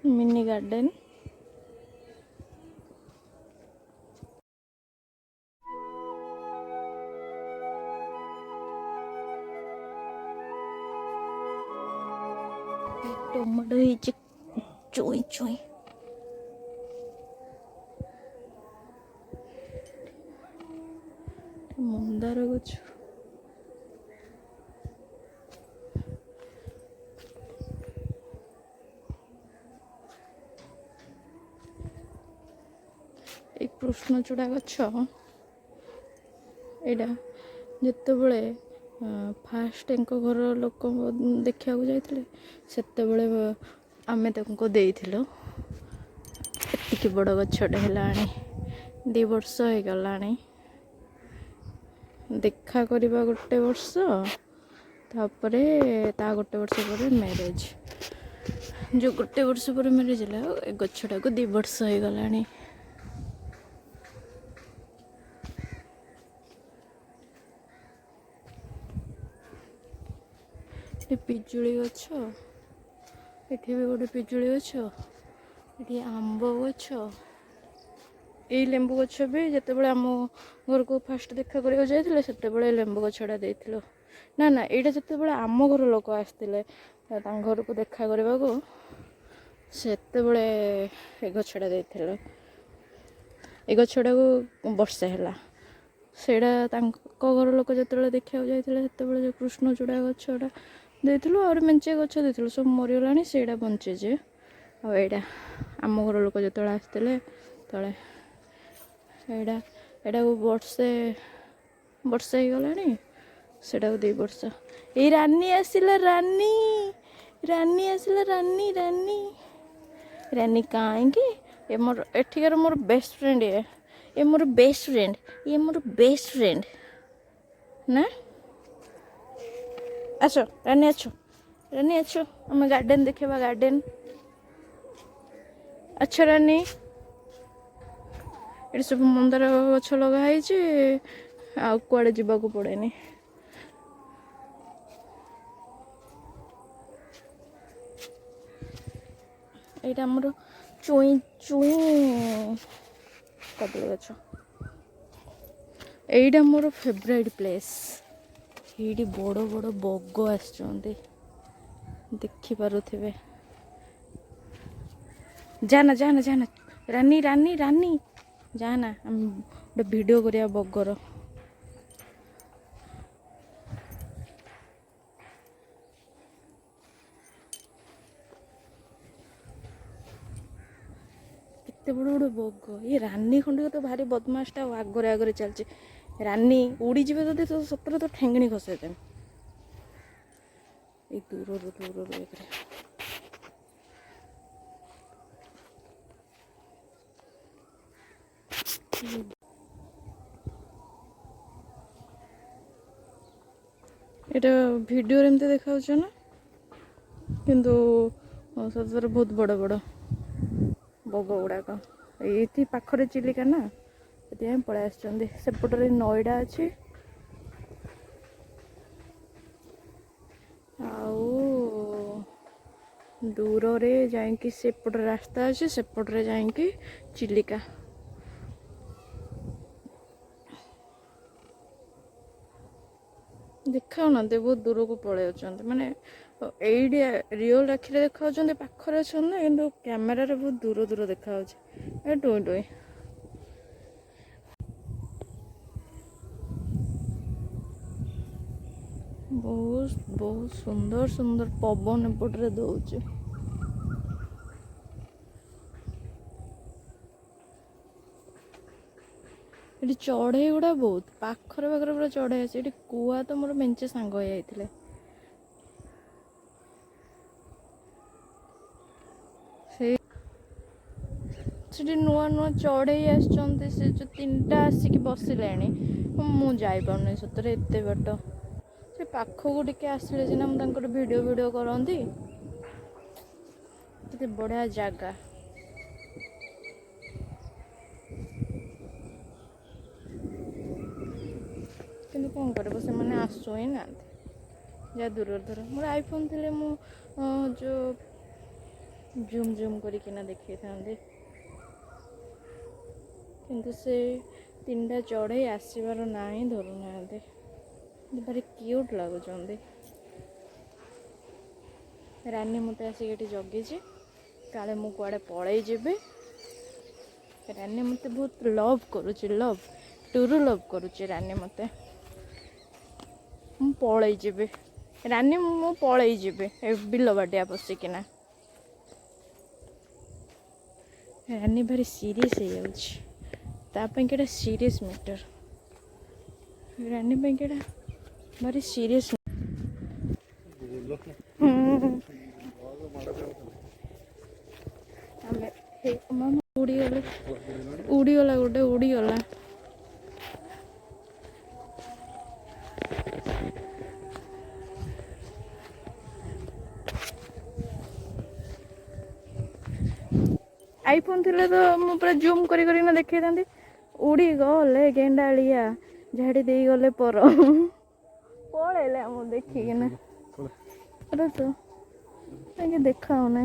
Mini garden. Tomato चुई चुई मंदार गछ एक कृष्णचूड़ा गछ एटा जिते बड़े फास्ट एंको घर लोक देखा जाते से आमे देथिलु एतिकी बड़ गछटे है 2 वर्ष हो गला देखा करवा गोटे वर्ष तापरे ता गोटे वर्ष पर मैरिज जो गोटे वर्ष पर मैरिज है गछटा को 2 वर्ष हो गला पिजुली गछ एठी भी गोटे पिजुली गछ ये आंब गछ ये लेंबू गछ भी जिते बड़े आम घर को फास्ट देखा करने जाते से लेंबू गछटा देथिलु ना ना यहाँ जिते बड़े आम घर लोक आसते घर को देखा करने को से गछटा देथिलु ए गछटा को वर्षे है सेटा घर लोक जो देखा जाते जो कृष्णचूड़ा गछटा देथिलु और मेंचे गछ देथिलु सब मरीगलानी सेटा बंचीजे आईटा आम घर लोक जो आसते तले एटा एटा को वर्षे हो गलानी सेटा को 2 वर्ष ये रानी आसिला रानी रानी आसिला रानी रानी रानी कहीं ये मोर एठिकार मोर बेस्ट फ्रेंड ये मोर बेस्ट फ्रेंड ये मोर बेस्ट फ्रेंड ना आसो रानी अच्छो आम गार्डन देखा गार्डन अच्छा रानी ये सब मंदार गछ लगाई आड़े जावाक पड़ेनि यहाँ आमर चुई चुई कदली गछ यहीटा मोर फेवरेट प्लेस ये बड़ बड़ बग आसुँच देखिपे जाना जाना जाना रानी रानी रानी जाना हम गोटे वीडियो करिया बगर केते बड़ बड़ बग ये रानी खंडी तो भारी बदमाशटा आगरे आगरे चलची रानी उड़ी जीवे जदि तो सतरे तो ठेंगणी खसेदेन ये दूर दूर एटा वीडियो एमती देखा ना किंतु सतरे बहुत बड़ बड़ बग गुड़ाक ये पाखरे चिलिका ना ये पलि आसपटे नईडा अच्छी दूर रे जाइकी सेपट रास्ता अच्छे सेपटे जाइकी चिलिका देखा ना बहुत दूर को पलि माने ये रियल आखिरे देखा पाखरे अच्छा कि कैमेरा रे बहुत दूर दूर देखा टुई टुई बहुत बहुत सुंदर सुंदर पवन एपटे दौर ये चढ़ई गुड़ा बहुत पाखरे पाखरे पूरा चढ़ई आसे कुआ तो मोर मेंचे सांग हो जाते से नुआ नुआ चढ़ई आसुँच से जो 3टा आसिक बसिले मुझे सतरे एत बाट से पाखक टिके आसिले सीना मुझे वीडियो वीडियो करती केते बढ़िया जगह किंतु कौन कर से मैंने आसु ही ना जा दूर दूर मोर आईफोन थे जो जूम जूम करकिना देखी था किंतु से तीनटा चढ़ई आसबार ना ही धरू ना भारी क्यूट लगुच रानी मत आसिक जगी काले मु कुआड़े पलई जीवे रानी मत बहुत लव करुच्ची लव टूरु लव करुच्ची रानी मत मु पलई जीवे रानी मु पलई जीवे बिल बाटिया पशिकिना रानी भारी सीरीयस हो जाता सीरीयस मैटर रानी भारी सीरीयस उड़ीगला गोटे उड़ीगला आईफोन थी तो मुझे पूरा जूम कर देखी था उड़ी गले गेंडाड़िया झाड़ी दे गले पर पलैले देखिकिना तो देखा ना